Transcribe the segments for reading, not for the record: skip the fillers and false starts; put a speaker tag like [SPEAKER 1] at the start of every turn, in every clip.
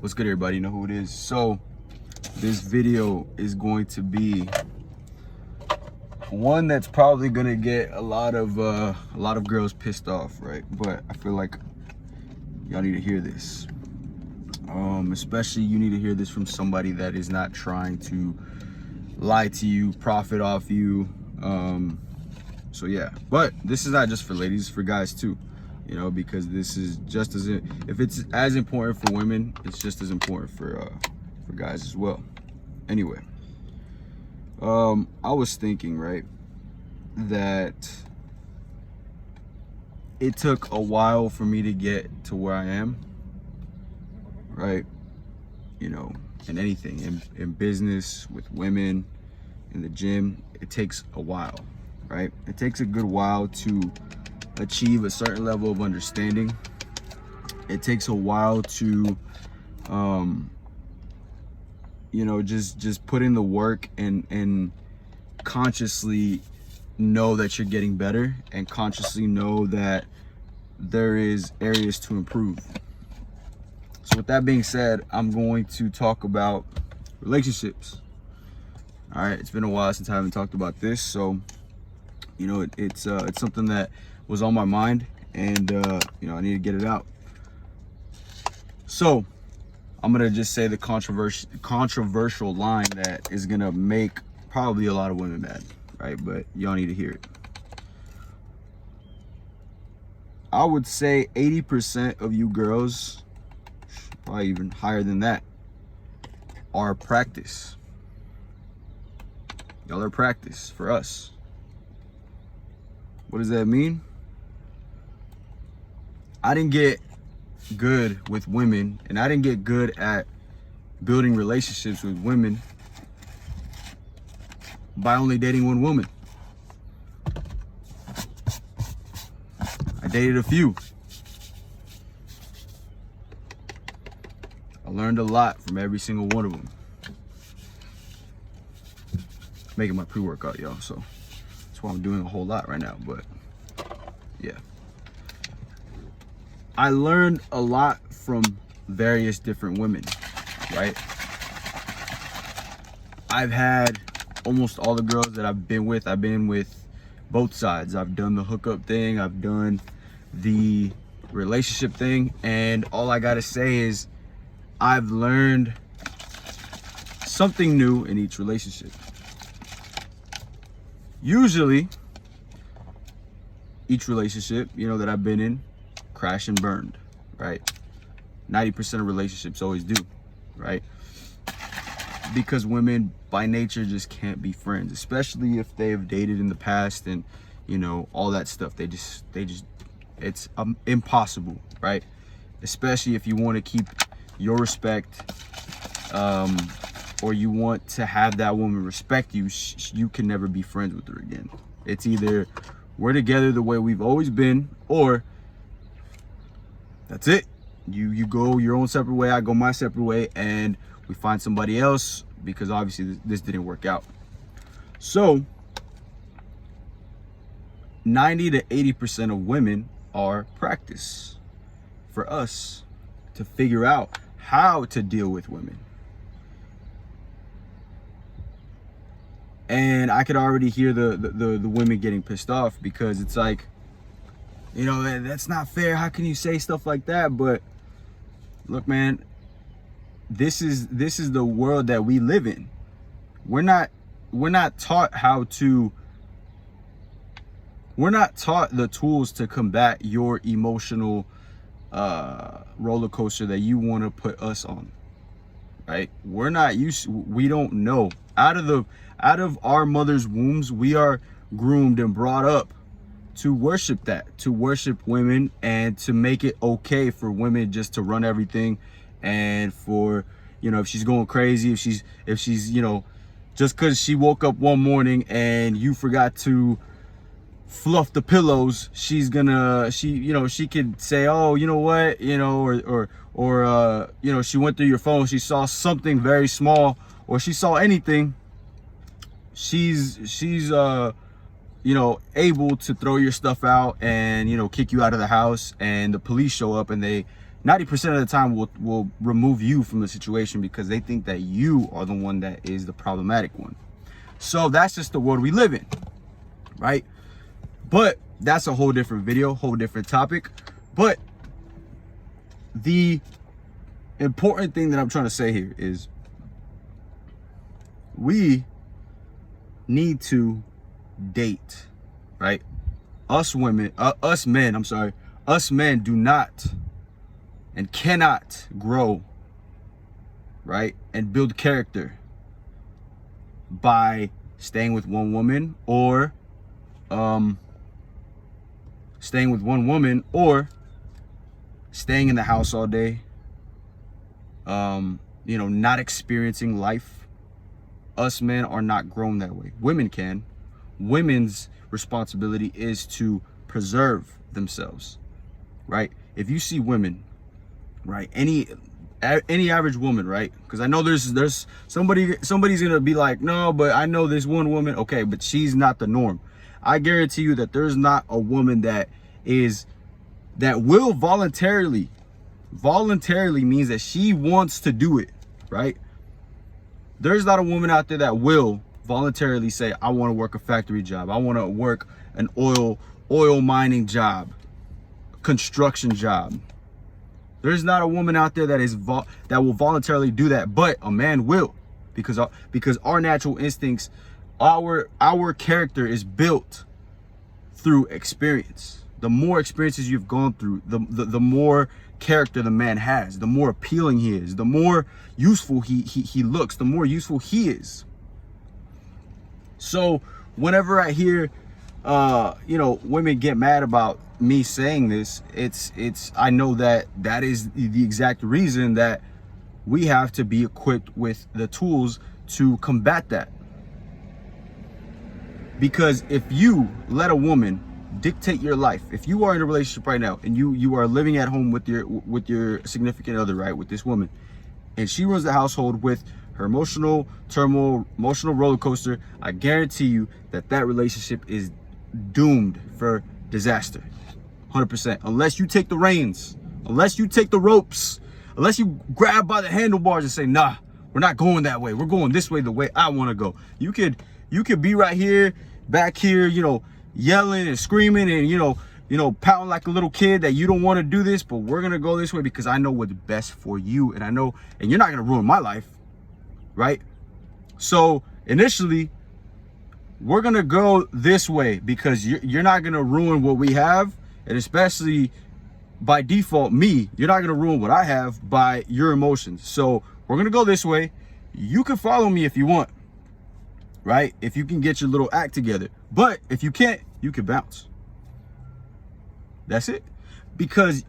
[SPEAKER 1] What's good, everybody? You know who it is. So this video is going to be one that's probably gonna get a lot of girls pissed off, right? But I feel like y'all need to hear this. Especially you need to hear this from somebody that is not trying to lie to you, profit off you. So yeah, but this is not just for ladies, it's for guys too. You know, because this is just as, if it's as important for women, it's just as important for guys as well. Anyway, I was thinking, right, that it took a while for me to get to where I am, right? You know, in anything, in business, with women, in the gym, it takes a while, right? It takes a good while to achieve a certain level of understanding. It takes a while to you know, just put in the work and consciously know that you're getting better, and consciously know that there is areas to improve. So with that being said, I'm going to talk about relationships. All right, it's been a while since I haven't talked about this, so you know, it's something that was on my mind, and you know, I need to get it out. So I'm gonna just say the controversial line that is gonna make probably a lot of women mad, right? But y'all need to hear it. I would say 80% of you girls, probably even higher than that, are practice. Y'all are practice for us. What does that mean? I didn't get good with women, and I didn't get good at building relationships with women by only dating one woman. I dated a few. I learned a lot from every single one of them. Making my pre-workout, y'all, so that's why I'm doing a whole lot right now. But yeah, I learned a lot from various different women, right? I've had almost all the girls that I've been with both sides. I've done the hookup thing, I've done the relationship thing, and all I gotta say is I've learned something new in each relationship. Usually, each relationship, you know, that I've been in, crash and burned, right? 90% of relationships always do, right? Because women by nature just can't be friends, especially if they've dated in the past and, you know, all that stuff. They just it's impossible, right? Especially if you want to keep your respect, or you want to have that woman respect you, you can never be friends with her again. It's either we're together the way we've always been, or that's it. You go your own separate way, I go my separate way, and we find somebody else, because obviously this didn't work out. So 90 to 80% of women are practice for us to figure out how to deal with women. And I could already hear the women getting pissed off, because it's like, you know, that's not fair. How can you say stuff like that? But look, man, this is the world that we live in. We're not taught the tools to combat your emotional roller coaster that you want to put us on, right? We're not used to, we don't know. Out of our mother's wombs, we are groomed and brought up to worship that, to worship women, and to make it okay for women just to run everything. And for, you know, if she's going crazy, if she's, you know, just because she woke up one morning and you forgot to fluff the pillows, she could say, oh, you know what, you know, or you know, she went through your phone, she saw something very small, or she saw anything, she's you know, able to throw your stuff out and, you know, kick you out of the house, and the police show up and they 90% of the time will remove you from the situation because they think that you are the one that is the problematic one. So that's just the world we live in, right? But that's a whole different video, whole different topic. But the important thing that I'm trying to say here is we need to date, right? Us men do not and cannot grow, right, and build character by staying with one woman or staying in the house all day, you know, not experiencing life. Us men are not grown that way. Women can. Women's responsibility is to preserve themselves, right? If you see women, right, any average woman, right? Because I know there's somebody's gonna be like, no, but I know this one woman. Okay, but she's not the norm. I guarantee you that there's not a woman that will voluntarily means that she wants to do it, right? There's not a woman out there that will voluntarily say, I want to work a factory job, I want to work an oil mining job, construction job. There's not a woman out there that will voluntarily do that, but a man will, because our natural instincts, our character is built through experience. The more experiences you've gone through, the more character the man has, the more appealing he is, the more useful he looks, the more useful he is. So whenever I hear you know, women get mad about me saying this, I know that is the exact reason that we have to be equipped with the tools to combat that. Because if you let a woman dictate your life, if you are in a relationship right now and you are living at home with your significant other, right, with this woman, and she runs the household with her emotional turmoil, emotional roller coaster, I guarantee you that relationship is doomed for disaster. 100%. Unless you take the reins, unless you take the ropes, unless you grab by the handlebars and say, nah, we're not going that way, we're going this way, the way I want to go. You could be right here, back here, you know, yelling and screaming and you know pouting like a little kid that you don't want to do this, but we're gonna go this way because I know what's best for you, and I know, and you're not gonna ruin my life, right? So initially we're gonna go this way because you're not gonna ruin what we have, and especially by default, you're not gonna ruin what I have by your emotions. So we're gonna go this way. You can follow me if you want, right? If you can get your little act together. But if you can't, you can bounce. That's it. Because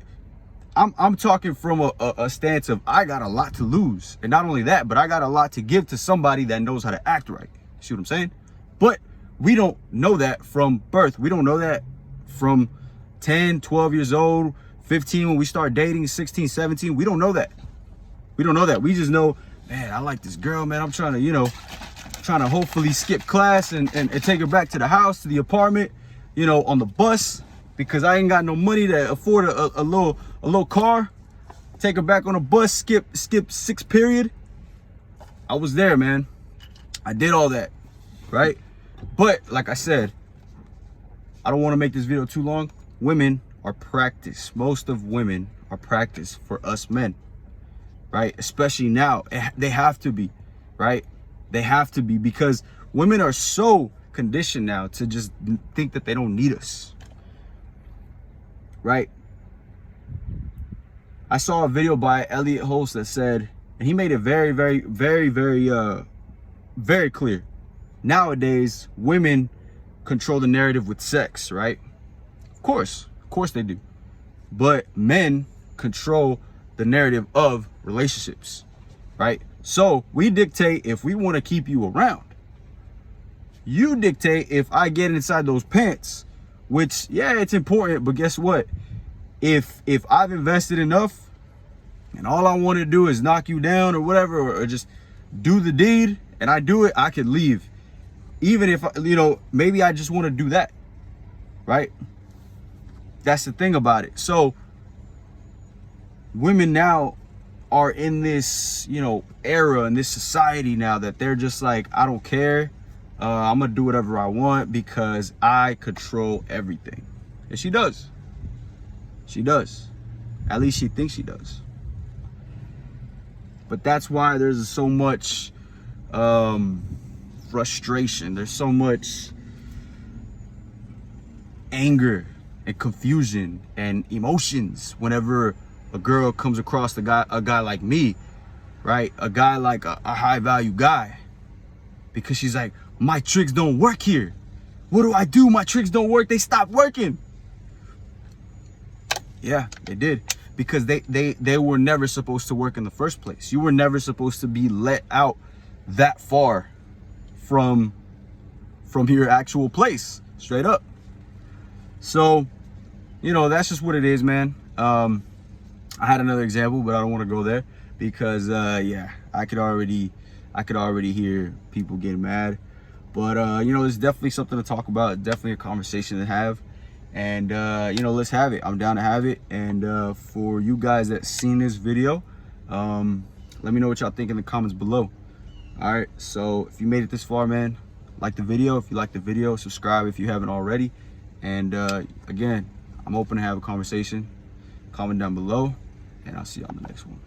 [SPEAKER 1] I'm talking from a stance of I got a lot to lose. And not only that, but I got a lot to give to somebody that knows how to act right. See what I'm saying? But we don't know that from birth. We don't know that from 10, 12 years old, 15 when we start dating, 16, 17. We don't know that. We don't know that. We just know, man, I like this girl, man. I'm trying to, you know, hopefully skip class and take her back to the house, to the apartment, you know, on the bus, because I ain't got no money to afford a little car. Take her back on a bus, skip 6th period. I was there, man. I did all that, right? But like I said, I don't want to make this video too long. Women are practice. Most of women are practice for us men, right? Especially now, they have to be, right? They have to be, because women are so conditioned now to just think that they don't need us, right? I saw a video by Elliot Holst that said, and he made it very, very, very, very, very clear. Nowadays, women control the narrative with sex, right? Of course they do. But men control the narrative of relationships, right? So we dictate if we want to keep you around. You dictate if I get inside those pants, which, yeah, it's important, but guess what? If I've invested enough and all I want to do is knock you down or whatever, or just do the deed, and I do it, I could leave. Even if, you know, maybe I just want to do that, right? That's the thing about it. So women now are in this, you know, era, in this society now, that they're just like, I don't care, I'm gonna do whatever I want because I control everything. And she does. She does. At least she thinks she does. But that's why there's so much frustration. There's so much anger and confusion and emotions whenever a girl comes across a guy like me, right? A guy like a high value guy. Because she's like, my tricks don't work here. What do I do? My tricks don't work. They stopped working. Yeah, they did. Because they were never supposed to work in the first place. You were never supposed to be let out that far from your actual place, straight up. So, you know, that's just what it is, man. I had another example, but I don't want to go there because yeah, I could already hear people getting mad. But you know, it's definitely something to talk about, definitely a conversation to have. And you know, let's have it. I'm down to have it. And for you guys that seen this video, let me know what y'all think in the comments below. All right, so if you made it this far, man, like the video. If you like the video, subscribe if you haven't already. And again, I'm open to have a conversation. Comment down below, and I'll see you on the next one.